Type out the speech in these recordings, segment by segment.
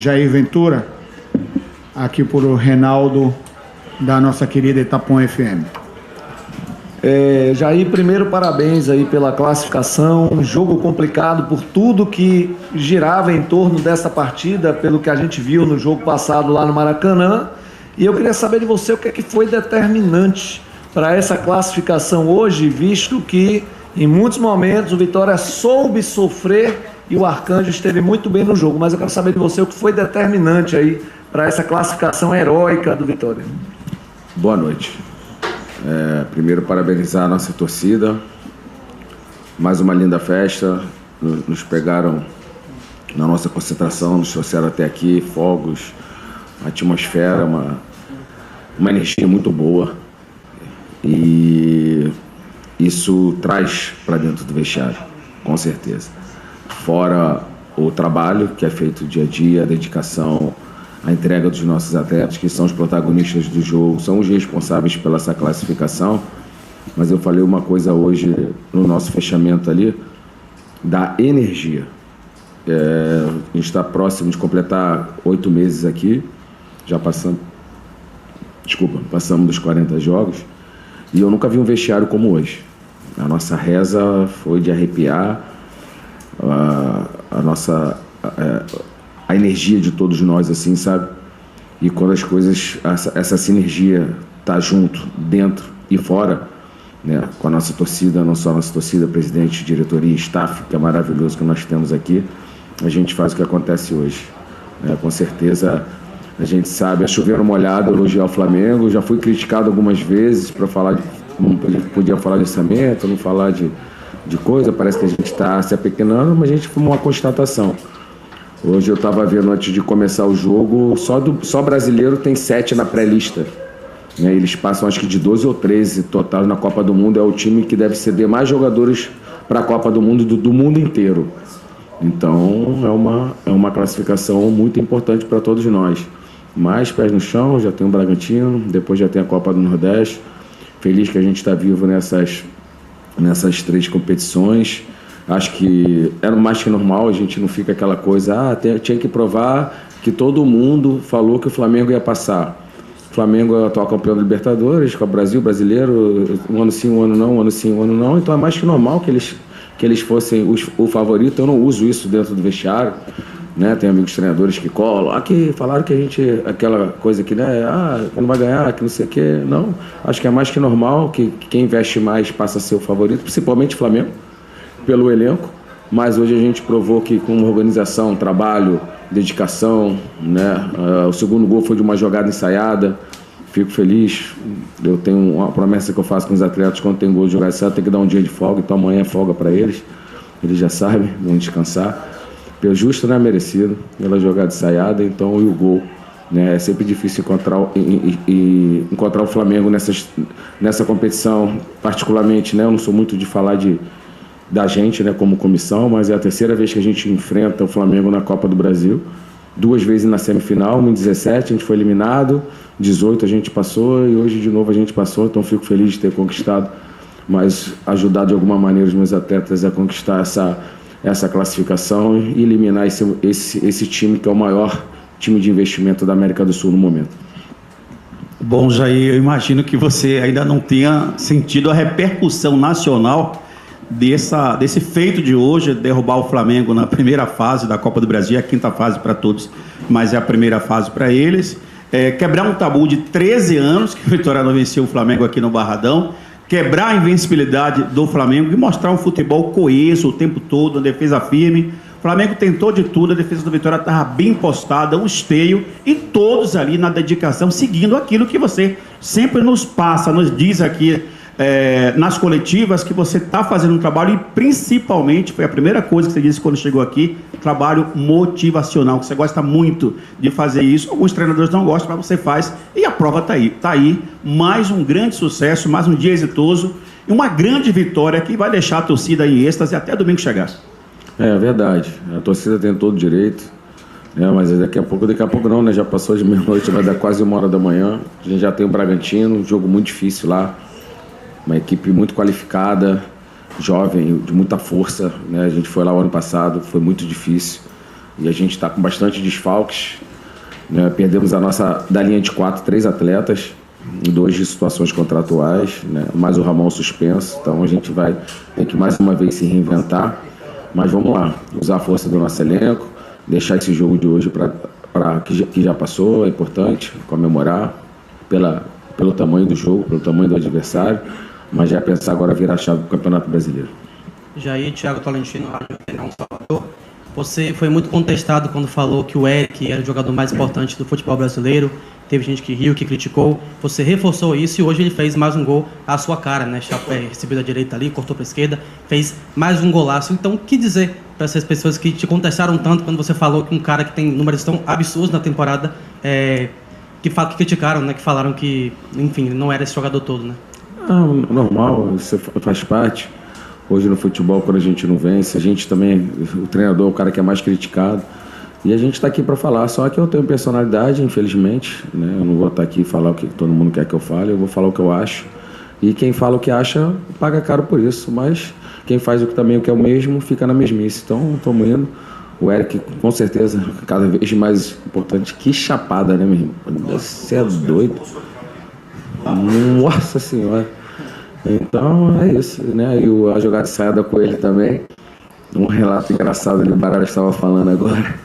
Jair Ventura, aqui por o Reinaldo, da nossa querida Itapuã FM. Jair, primeiro parabéns aí pela classificação, um jogo complicado por tudo que girava em torno dessa partida, pelo que a gente viu no jogo passado lá no Maracanã, e eu queria saber de você o que é que foi determinante para essa classificação hoje, visto que em muitos momentos o Vitória soube sofrer e o Arcanjo esteve muito bem no jogo, mas eu quero saber de você o que foi determinante aí para essa classificação heróica do Vitória. Boa noite. Primeiro, parabenizar a nossa torcida. Mais uma linda festa. Nos pegaram na nossa concentração, nos trouxeram até aqui, fogos, uma atmosfera, uma energia muito boa. E isso traz para dentro do vestiário, com certeza. Fora o trabalho que é feito dia a dia, a dedicação, a entrega dos nossos atletas, que são os protagonistas do jogo, são os responsáveis pela essa classificação. Mas eu falei uma coisa hoje no nosso fechamento ali, da energia. A gente está próximo de completar 8 meses aqui, já passamos dos 40 jogos, e eu nunca vi um vestiário como hoje. A nossa reza foi de arrepiar, a energia de todos nós, assim, sabe? E quando as coisas, essa sinergia tá junto, dentro e fora, né? Com a nossa torcida, não só a nossa torcida, presidente, diretoria, staff, que é maravilhoso que nós temos aqui, a gente faz o que acontece hoje. Com certeza, a gente sabe, é chover molhado, elogiar o Flamengo. Já fui criticado algumas vezes para falar não podia falar de orçamento, não falar de coisa, parece que a gente está se apequenando, mas a gente foi uma constatação. Hoje eu estava vendo, antes de começar o jogo, só brasileiro tem 7 na pré-lista. Eles passam acho que de 12 ou 13 total na Copa do Mundo. É o time que deve ceder mais jogadores para a Copa do Mundo do mundo inteiro. Então é uma classificação muito importante para todos nós. Mais pés no chão, já tem o Bragantino, depois já tem a Copa do Nordeste. Feliz que a gente está vivo nessas 3 competições. Acho que era mais que normal, a gente não fica aquela coisa, tinha que provar que todo mundo falou que o Flamengo ia passar. O Flamengo é o atual campeão da Libertadores, com o Brasil, brasileiro, um ano sim, um ano não, um ano sim, um ano não. Então é mais que normal que eles fossem o favorito. Eu não uso isso dentro do vestiário, né? Tem amigos treinadores que colam, aqui falaram que a gente, aquela coisa que, né, que não vai ganhar, que não sei o quê. Não, acho que é mais que normal que quem investe mais passa a ser o favorito, principalmente o Flamengo, pelo elenco. Mas hoje a gente provou que com organização, trabalho, dedicação, né? O segundo gol foi de uma jogada ensaiada. Fico feliz. Eu tenho uma promessa que eu faço com os atletas: quando tem gol de jogada ensaiada, tem que dar um dia de folga. Então amanhã é folga para eles. Eles já sabem, vão descansar. Pelo justo não é merecido, pela jogada ensaiada. Então, e o gol, né? É sempre difícil encontrar o Flamengo nessa competição, particularmente, né? Eu não sou muito de falar da gente, né, como comissão, mas é a terceira vez que a gente enfrenta o Flamengo na Copa do Brasil. 2 vezes na semifinal, em 17 a gente foi eliminado, 18 a gente passou e hoje de novo a gente passou. Então fico feliz de ter conquistado, mas ajudar de alguma maneira os meus atletas a conquistar essa classificação e eliminar esse time que é o maior time de investimento da América do Sul no momento. Bom, Jair, eu imagino que você ainda não tenha sentido a repercussão nacional desse feito de hoje, derrubar o Flamengo na primeira fase da Copa do Brasil, é a 5ª fase para todos, mas é a primeira fase para eles. Quebrar um tabu de 13 anos, que o Vitória não venceu o Flamengo aqui no Barradão, quebrar a invencibilidade do Flamengo e mostrar um futebol coeso o tempo todo, uma defesa firme. O Flamengo tentou de tudo, a defesa do Vitória estava bem postada, um esteio, e todos ali na dedicação, seguindo aquilo que você sempre nos passa, nos diz aqui nas coletivas, que você está fazendo um trabalho, e principalmente, foi a primeira coisa que você disse quando chegou aqui, trabalho motivacional, que você gosta muito de fazer isso. Alguns treinadores não gostam, mas você faz, e a prova está aí. Está aí, mais um grande sucesso, mais um dia exitoso, e uma grande vitória que vai deixar a torcida em êxtase até domingo chegar. É verdade, a torcida tem todo o direito, né? Mas daqui a pouco não, né? Já passou de meia-noite, vai dar quase 1h da manhã. A gente já tem o Bragantino, um jogo muito difícil lá, uma equipe muito qualificada, jovem, de muita força, né? A gente foi lá o ano passado, foi muito difícil. E a gente está com bastante desfalques, né? Perdemos da linha de 4, 3 atletas, 2 de situações contratuais, né? Mais o Ramon suspenso. Então a gente vai ter que mais uma vez se reinventar. Mas vamos lá, usar a força do nosso elenco, deixar esse jogo de hoje que já passou, é importante comemorar pelo tamanho do jogo, pelo tamanho do adversário, mas já pensar agora virar a chave do Campeonato Brasileiro. Jair, Thiago Tolentino, Rádio Salvador. Você foi muito contestado quando falou que o Eric era o jogador mais importante do futebol brasileiro. Teve gente que riu, que criticou. Você reforçou isso e hoje ele fez mais um gol à sua cara, né? Recebeu da direita ali, cortou para a esquerda, fez mais um golaço. Então, o que dizer para essas pessoas que te contestaram tanto quando você falou que um cara que tem números tão absurdos na temporada, que criticaram, né? Que falaram que, enfim, não era esse jogador todo, né? Normal, isso faz parte. Hoje no futebol, quando a gente não vence, a gente também, o treinador é o cara que é mais criticado. E a gente está aqui para falar, só que eu tenho personalidade, infelizmente, né? Eu não vou estar aqui e falar o que todo mundo quer que eu fale, eu vou falar o que eu acho. E quem fala o que acha, paga caro por isso. Mas quem faz também o que é o mesmo, fica na mesmice. Então, estamos indo. O Eric, com certeza, cada vez mais importante. Que chapada, né, meu irmão? Você é doido. Nossa Senhora. Então, é isso, né? E a jogada de saída com ele também. Um relato engraçado ali, o Baralhas estava falando agora.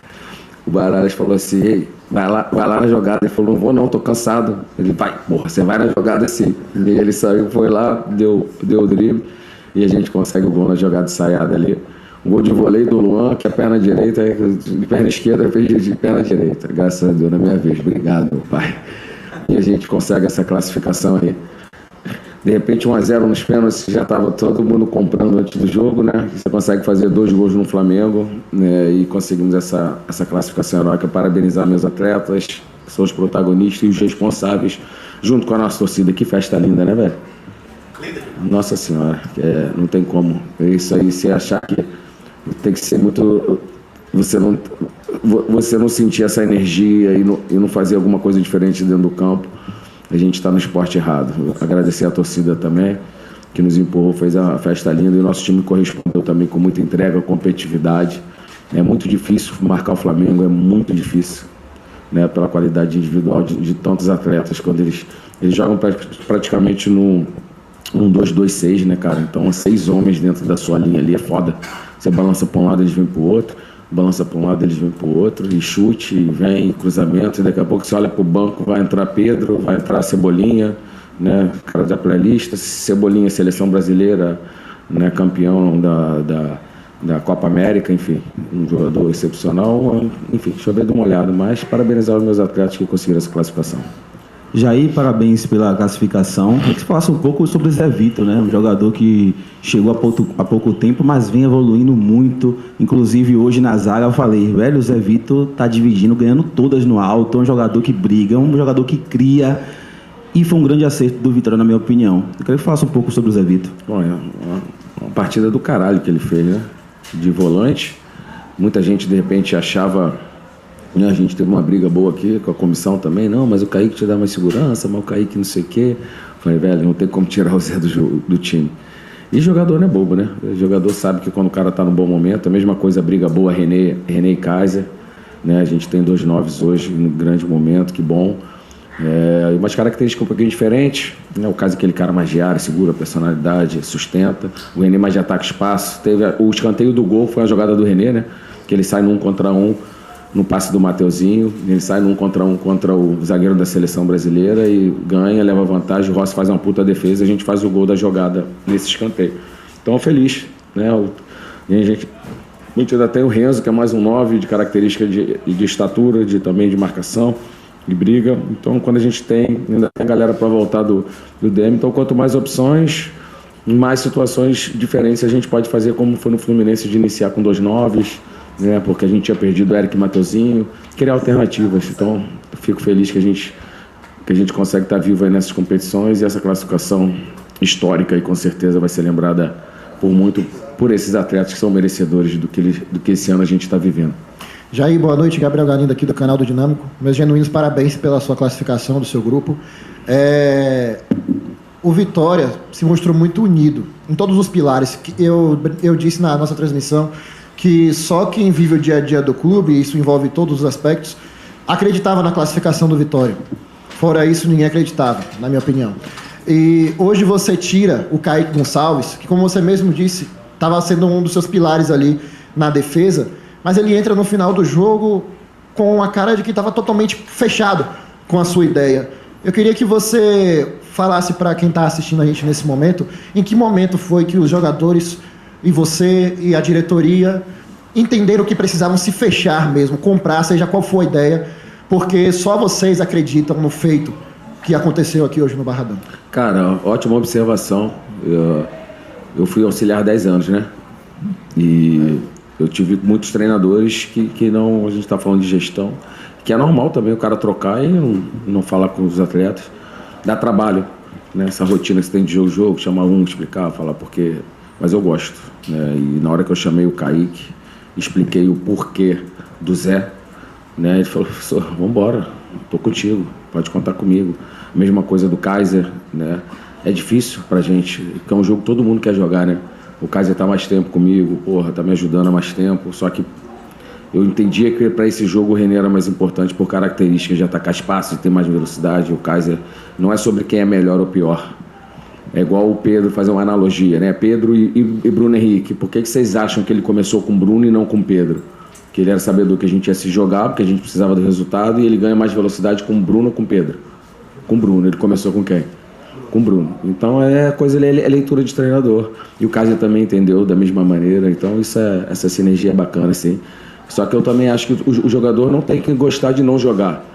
O Baralhas falou assim, ei, vai lá na jogada. Ele falou, não vou não, tô cansado. Ele, vai, porra, você vai na jogada sim. E ele saiu, foi lá, deu o drible. E a gente consegue o gol na jogada de saiada ali. Um gol de voleio do Luan, que a perna direita, de perna esquerda, fez de perna direita. Graças a Deus, na minha vez. Obrigado, meu pai. E a gente consegue essa classificação aí. De repente, 1-0 nos pênaltis, já estava todo mundo comprando antes do jogo, né? Você consegue fazer 2 gols no Flamengo, né? E conseguimos essa classificação heróica. Parabenizar meus atletas, que são os protagonistas e os responsáveis, junto com a nossa torcida. Que festa linda, né, velho? Nossa Senhora, não tem como. É isso aí, se achar que tem que ser muito... Você não sentir essa energia e não fazer alguma coisa diferente dentro do campo, a gente está no esporte errado. Agradecer a torcida também, que nos empurrou, fez a festa linda, e o nosso time correspondeu também com muita entrega, competitividade. É muito difícil marcar o Flamengo, é muito difícil, né, pela qualidade individual de tantos atletas, quando eles jogam praticamente num 2-2-6, né, cara? Então, 6 homens dentro da sua linha ali é foda. Você balança para um lado, eles vêm para o outro. Balança para um lado, eles vêm para o outro, e chute, e vem, cruzamento, e daqui a pouco você olha para o banco, vai entrar Pedro, vai entrar Cebolinha, né, cara da pré-lista, Cebolinha, seleção brasileira, né, campeão da Copa América, enfim, um jogador excepcional, enfim, deixa eu ver de uma olhada, mas parabenizar os meus atletas que conseguiram essa classificação. Jair, parabéns pela classificação. Queria que você falasse um pouco sobre o Zé Vitor, né? Um jogador que chegou há pouco tempo, mas vem evoluindo muito. Inclusive, hoje na zaga eu falei, velho, o Zé Vitor tá dividindo, ganhando todas no alto. É um jogador que briga, um jogador que cria. E foi um grande acerto do Vitória, na minha opinião. Eu queria que você falasse um pouco sobre o Zé Vitor. Bom, é uma partida do caralho que ele fez, né? De volante. Muita gente, de repente, achava... A gente teve uma briga boa aqui com a comissão também. Não, mas o Kaique te dá mais segurança, mas o Kaique não sei o quê. Falei, velho, não tem como tirar o Zé do time. E jogador não é bobo, né? O jogador sabe que quando o cara tá num bom momento, a mesma coisa, briga boa, René e Kaiser. Né? A gente tem 2 noves hoje, num grande momento, que bom. Umas características um pouquinho diferentes. Né? O caso é aquele cara mais de área, segura, personalidade, sustenta. O René mais de ataque, espaço. O escanteio do gol foi a jogada do René, né? Que ele sai num contra um, no passe do Mateuzinho, ele sai num contra um contra o zagueiro da seleção brasileira e ganha, leva vantagem, o Rossi faz uma puta defesa, a gente faz o gol da jogada nesse escanteio. Então, feliz, né? A gente ainda tem o Renzo, que é mais um 9 de característica de estatura, também de marcação, de briga. Então, quando a gente ainda tem galera para voltar do DM, então quanto mais opções, mais situações diferentes a gente pode fazer, como foi no Fluminense, de iniciar com 2 noves, né, porque a gente tinha perdido o Eric e Mateuzinho, criar alternativas. Então, fico feliz que a gente consegue estar vivo aí nessas competições, e essa classificação histórica, e com certeza vai ser lembrada por esses atletas que são merecedores do que esse ano a gente está vivendo. Jair, boa noite. Gabriel Galindo aqui do canal do Dinâmico. Meus genuínos parabéns pela sua classificação do seu grupo. O Vitória se mostrou muito unido em todos os pilares. Eu disse na nossa transmissão que só quem vive o dia a dia do clube, e isso envolve todos os aspectos, acreditava na classificação do Vitória. Fora isso, ninguém acreditava, na minha opinião. E hoje você tira o Kaique Gonçalves, que, como você mesmo disse, estava sendo um dos seus pilares ali na defesa, mas ele entra no final do jogo com a cara de que estava totalmente fechado com a sua ideia. Eu queria que você falasse para quem está assistindo a gente nesse momento, em que momento foi que os jogadores e você e a diretoria entenderam que precisavam se fechar mesmo, comprar, seja qual for a ideia, porque só vocês acreditam no feito que aconteceu aqui hoje no Barradão. Cara, ótima observação. Eu fui auxiliar 10 anos, né? E eu tive muitos treinadores que não... A gente está falando de gestão, que é normal também o cara trocar e não falar com os atletas. Dá trabalho, né? Essa rotina que você tem de jogo, chamar um, explicar, falar porque... Mas eu gosto, né? E na hora que eu chamei o Kaique, expliquei o porquê do Zé, né? Ele falou, professor, vamos embora, tô contigo, pode contar comigo. Mesma coisa do Kaiser, né? É difícil pra gente, porque é um jogo que todo mundo quer jogar, né? O Kaiser tá mais tempo comigo, porra, tá me ajudando há mais tempo, só que eu entendia que para esse jogo o René era mais importante por características de atacar espaço, de ter mais velocidade. O Kaiser não é sobre quem é melhor ou pior. É igual o Pedro, fazer uma analogia, né? Pedro e Bruno Henrique. Por que vocês acham que ele começou com Bruno e não com Pedro? Que ele era sabedor que a gente ia se jogar, porque a gente precisava do resultado, e ele ganha mais velocidade com Bruno ou com Pedro? Com Bruno. Ele começou com quem? Com Bruno. Então é leitura de treinador. E o Kaiser também entendeu da mesma maneira. Então essa sinergia é bacana, assim. Só que eu também acho que o jogador não tem que gostar de não jogar,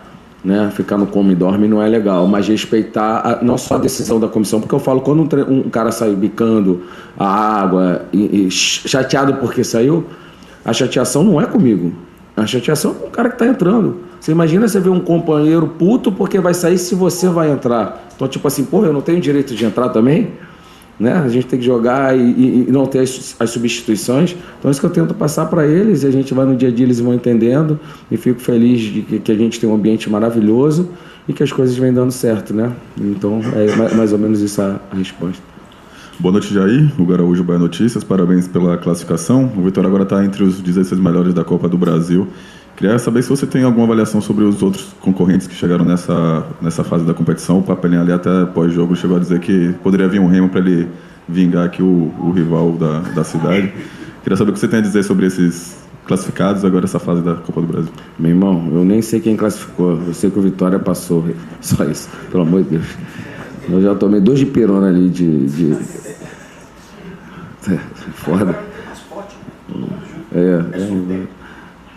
né? Ficar no come e dorme não é legal, mas respeitar não só a decisão da comissão, porque eu falo, quando um cara saiu bicando a água e chateado porque saiu, a chateação não é comigo, a chateação é com o cara que está entrando. Você imagina você ver um companheiro puto porque vai sair se você vai entrar. Então, tipo assim, porra, eu não tenho direito de entrar também? Né? A gente tem que jogar e não ter as substituições. Então, isso que eu tento passar para eles, e a gente vai no dia a dia, eles vão entendendo, e fico feliz de que a gente tem um ambiente maravilhoso e que as coisas vêm dando certo, né? Então, é mais ou menos isso a resposta. Boa noite, Jair. O Araújo, Bahia Notícias. Parabéns pela classificação. O Vitória agora está entre os 16 melhores da Copa do Brasil. Queria saber se você tem alguma avaliação sobre os outros concorrentes que chegaram nessa fase da competição. O Papelinho ali até pós-jogo chegou a dizer que poderia vir um Remo para ele vingar aqui o rival da cidade. Queria saber o que você tem a dizer sobre esses classificados agora essa fase da Copa do Brasil. Meu irmão, eu nem sei quem classificou. Eu sei que o Vitória passou. Só isso, pelo amor de Deus. Eu já tomei 2 de pirona ali foda.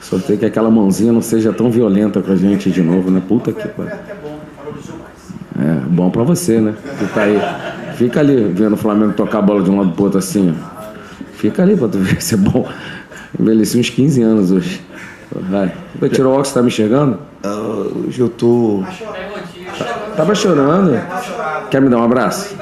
Sorteio que aquela mãozinha não seja tão violenta com a gente de novo, né? Puta que pariu. É bom pra você, né? Que tá aí. Fica ali vendo o Flamengo tocar a bola de um lado pro outro assim, ó. Fica ali pra tu ver se é bom. Envelheci uns 15 anos hoje. Vai. Você tirou o óculos, tá me enxergando? Hoje eu tô... Tava chorando. Quer me dar um abraço?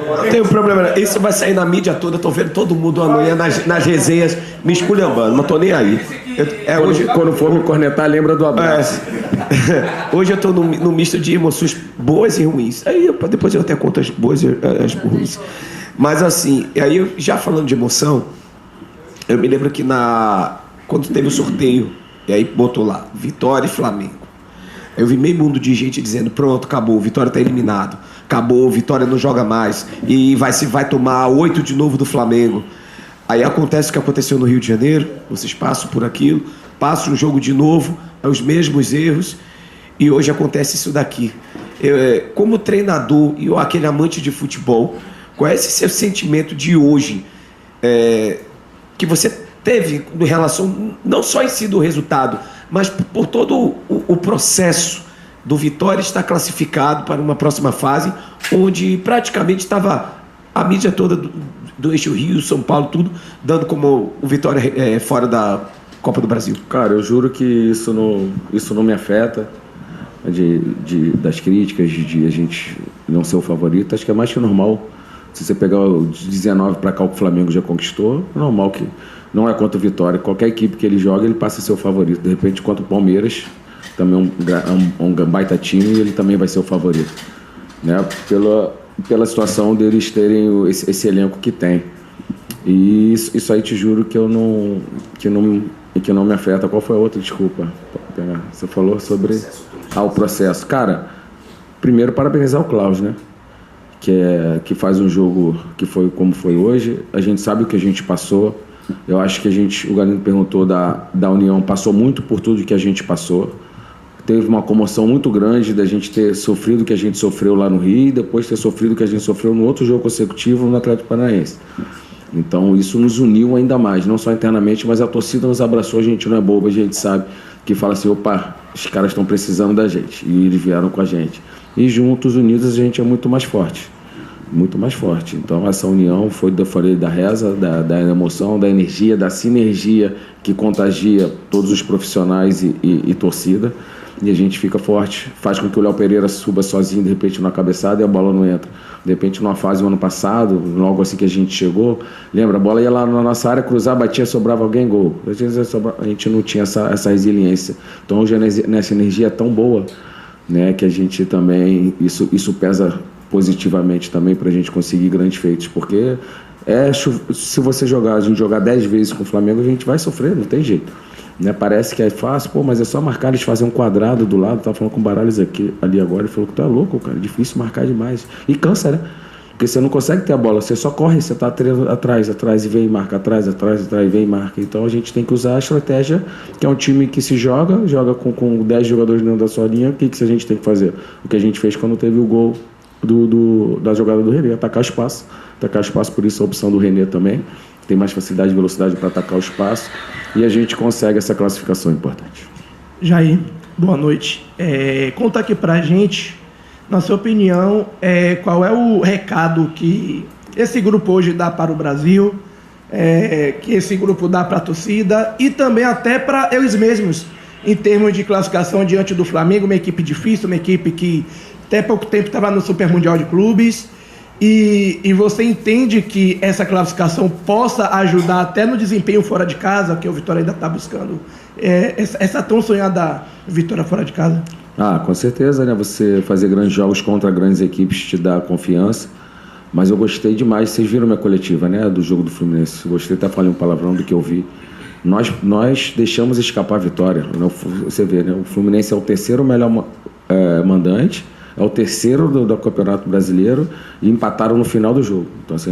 Não tem problema, isso vai sair na mídia toda. Eu tô vendo todo mundo amanhã nas resenhas me esculhambando, não tô nem aí. Hoje, quando for me cornetar, lembra do abraço. Hoje eu tô no misto de emoções boas e ruins. Aí depois eu até conto as boas e as ruins. Mas assim, aí já falando de emoção, eu me lembro que quando teve o sorteio, e aí botou lá Vitória e Flamengo. Eu vi meio mundo de gente dizendo, pronto, acabou, Vitória tá eliminado. Acabou, Vitória não joga mais. E vai tomar 8 de novo do Flamengo. Aí acontece o que aconteceu no Rio de Janeiro. Vocês passam por aquilo, passam um jogo de novo, os mesmos erros. E hoje acontece isso daqui. Como treinador e aquele amante de futebol, qual é esse seu sentimento de hoje? Que você teve em relação, não só em si do resultado, mas por todo o processo do Vitória estar classificado para uma próxima fase, onde praticamente estava a mídia toda do eixo Rio, São Paulo, tudo, dando como o Vitória fora da Copa do Brasil. Cara, eu juro que isso não me afeta, das críticas, de a gente não ser o favorito. Acho que é mais que normal. Se você pegar o 19 para cá, o Flamengo já conquistou, é normal que não é contra o Vitória. Qualquer equipe que ele joga, ele passa a ser o favorito. De repente, contra o Palmeiras, também um baita time, ele também vai ser o favorito. né? Pela situação deles terem esse elenco que tem. E isso aí te juro que não me afeta. Qual foi a outra? Desculpa. Você falou sobre o processo. Cara, primeiro parabenizar o Klaus, né? Que faz um jogo que foi como foi hoje. A gente sabe o que a gente passou. Eu acho que o Galindo perguntou da União, passou muito por tudo que a gente passou. Teve uma comoção muito grande da gente ter sofrido o que a gente sofreu lá no Rio e depois ter sofrido o que a gente sofreu no outro jogo consecutivo no Atlético Paranaense. Então isso nos uniu ainda mais, não só internamente, mas a torcida nos abraçou. A gente não é bobo, a gente sabe que fala assim, opa, os caras estão precisando da gente, e eles vieram com a gente. E juntos, unidos, a gente é muito mais forte. Muito mais forte. Então essa união foi da reza, da emoção, da energia, da sinergia que contagia todos os profissionais e torcida. E a gente fica forte, faz com que o Léo Pereira suba sozinho, de repente, na cabeçada e a bola não entra. De repente, numa fase do ano passado, logo assim que a gente chegou, lembra, a bola ia lá na nossa área, cruzar, batia, sobrava alguém, gol. A gente não tinha essa resiliência. Então, hoje, nessa energia tão boa, né, que a gente também, isso pesa positivamente também para a gente conseguir grandes feitos, porque se a gente jogar 10 vezes com o Flamengo, a gente vai sofrer, não tem jeito. Né? Parece que é fácil, mas é só marcar, eles fazem um quadrado do lado. Tava falando com o Baralhos ali agora, ele falou que tu é louco, cara, é difícil marcar demais. E cansa, né? Porque você não consegue ter a bola, você só corre, você tá atrás e vem e marca, atrás e vem e marca. Então a gente tem que usar a estratégia, que é um time que se joga com 10 jogadores dentro da sua linha. O que a gente tem que fazer? O que a gente fez quando teve o gol da jogada do René, atacar espaço, por isso a opção do René também. Tem mais facilidade e velocidade para atacar o espaço e a gente consegue essa classificação importante. Jair, boa noite. Conta aqui pra gente, na sua opinião, qual é o recado que esse grupo hoje dá para o Brasil, que esse grupo dá para a torcida e também até para eles mesmos, em termos de classificação diante do Flamengo, uma equipe difícil, uma equipe que até pouco tempo estava no Super Mundial de Clubes. E você entende que essa classificação possa ajudar até no desempenho fora de casa, que o Vitória ainda está buscando essa tão sonhada vitória fora de casa? Com certeza, né? Você fazer grandes jogos contra grandes equipes te dá confiança, mas eu gostei demais, vocês viram minha coletiva, né? Do jogo do Fluminense, gostei, até falei um palavrão do que eu vi. Nós deixamos escapar a vitória, você vê, né? O Fluminense é o terceiro melhor mandante, é o terceiro do Campeonato Brasileiro e empataram no final do jogo. Então, assim,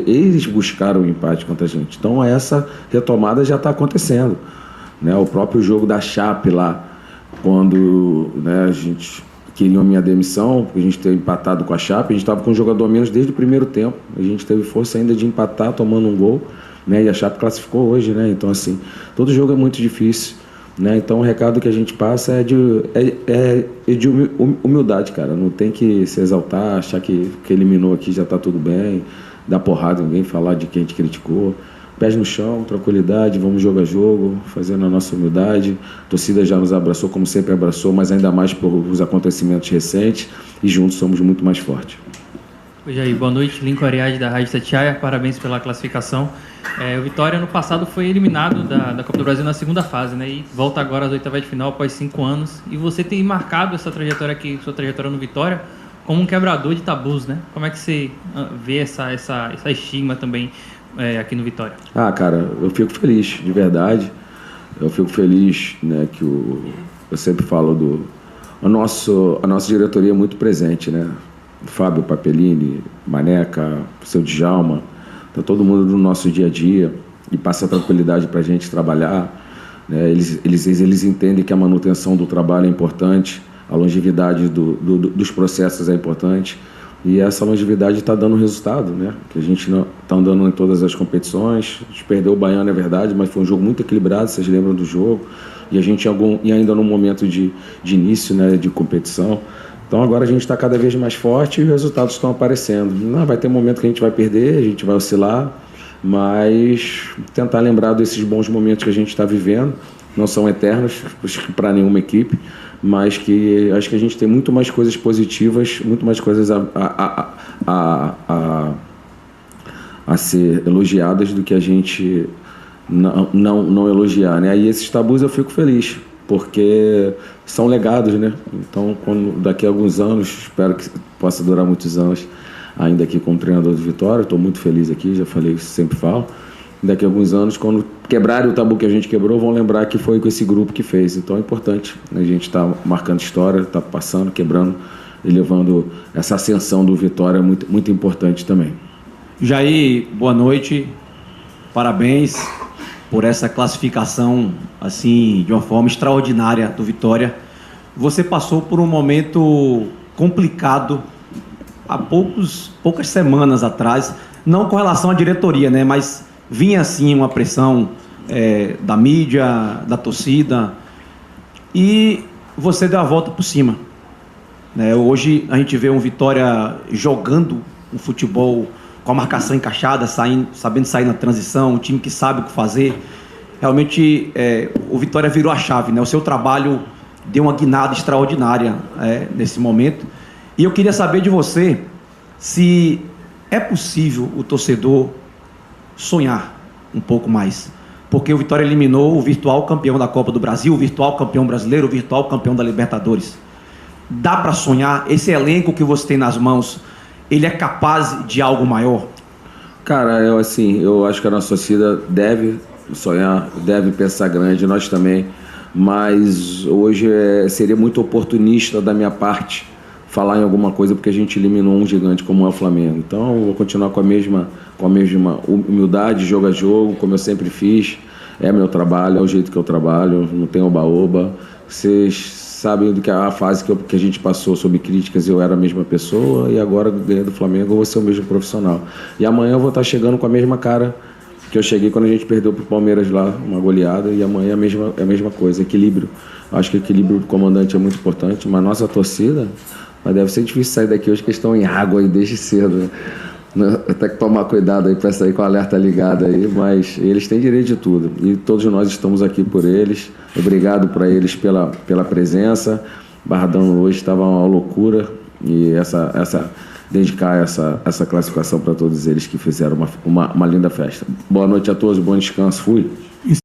eles buscaram o empate contra a gente. Então, essa retomada já está acontecendo. Né? O próprio jogo da Chape lá, quando, né, a gente queria a minha demissão, porque a gente teve empatado com a Chape, a gente estava com um jogador a menos desde o primeiro tempo. A gente teve força ainda de empatar tomando um gol, né? E a Chape classificou hoje. Né? Então, assim, todo jogo é muito difícil. Né? Então o recado que a gente passa é de humildade, cara. Não tem que se exaltar, achar que eliminou aqui já está tudo bem, dar porrada em alguém, falar de quem a gente criticou. Pés no chão, tranquilidade, vamos jogo a jogo, fazendo a nossa humildade. A torcida já nos abraçou como sempre abraçou, mas ainda mais por os acontecimentos recentes, e juntos somos muito mais fortes. Oi, Jair, boa noite. Lincoln Ariadne, da Rádio Tatiaia, parabéns pela classificação. O Vitória, ano passado, foi eliminado da Copa do Brasil na segunda fase, né? E volta agora às oitavas de final após 5 anos. E você tem marcado essa trajetória aqui, sua trajetória no Vitória, como um quebrador de tabus, né? Como é que você vê essa estigma também aqui no Vitória? Cara, eu fico feliz, de verdade. Eu fico feliz, né, que eu sempre falo a nossa diretoria é muito presente, né? Fábio Papelini, Maneca, seu Djalma, tá todo mundo no nosso dia a dia e passa tranquilidade para a gente trabalhar. Né? Eles entendem que a manutenção do trabalho é importante, a longevidade dos processos é importante e essa longevidade está dando resultado, né? Que a gente está andando em todas as competições. A gente perdeu o Baiano, é verdade, mas foi um jogo muito equilibrado, vocês lembram do jogo, e a gente ainda no momento de início, né, de competição. Então agora a gente está cada vez mais forte e os resultados estão aparecendo. Vai ter um momento que a gente vai perder, a gente vai oscilar, mas tentar lembrar desses bons momentos que a gente está vivendo. Não são eternos para nenhuma equipe, mas que acho que a gente tem muito mais coisas positivas, muito mais coisas a ser elogiadas do que a gente não elogiar. Né? E esses tabus eu fico feliz. porque são legados, né? Então, daqui a alguns anos, espero que possa durar muitos anos ainda aqui como treinador do Vitória, estou muito feliz aqui, já falei isso, sempre falo. Daqui a alguns anos, quando quebrarem o tabu que a gente quebrou, vão lembrar que foi com esse grupo que fez. Então é importante, né? A gente está marcando história, está passando, quebrando e levando essa ascensão do Vitória, muito, muito importante também. Jair, boa noite, parabéns por essa classificação assim de uma forma extraordinária do Vitória. Você passou por um momento complicado há poucas semanas atrás, não com relação à diretoria, né, mas vinha assim uma pressão da mídia, da torcida, e você deu a volta por cima, né? Hoje a gente vê um Vitória jogando um futebol com a marcação encaixada, sabendo sair na transição, um time que sabe o que fazer. Realmente o Vitória virou a chave, né? O seu trabalho deu uma guinada extraordinária nesse momento. E eu queria saber de você se é possível o torcedor sonhar um pouco mais. Porque o Vitória eliminou o virtual campeão da Copa do Brasil, o virtual campeão brasileiro, o virtual campeão da Libertadores. Dá para sonhar? Esse elenco que você tem nas mãos, ele é capaz de algo maior? Cara, eu acho que a nossa torcida deve sonhar, deve pensar grande, nós também, mas hoje seria muito oportunista da minha parte falar em alguma coisa porque a gente eliminou um gigante como é o Flamengo. Então eu vou continuar com a mesma humildade, jogo a jogo, como eu sempre fiz. É meu trabalho, é o jeito que eu trabalho, não tem oba-oba. Vocês sabem do que a fase que a gente passou sob críticas, eu era a mesma pessoa, e agora ganhando do Flamengo eu vou ser o mesmo profissional. E amanhã eu vou estar chegando com a mesma cara que eu cheguei quando a gente perdeu pro Palmeiras lá, uma goleada, e amanhã é a mesma coisa, equilíbrio. Acho que o equilíbrio do comandante é muito importante, mas nossa torcida, mas deve ser difícil sair daqui hoje, que estão em água aí desde cedo, né? Tem que tomar cuidado aí para sair com o alerta ligado aí, mas eles têm direito de tudo, e todos nós estamos aqui por eles. Obrigado para eles pela presença. Barradão hoje estava uma loucura, e dedicar essa classificação para todos eles que fizeram uma linda festa. Boa noite a todos, bom descanso, fui.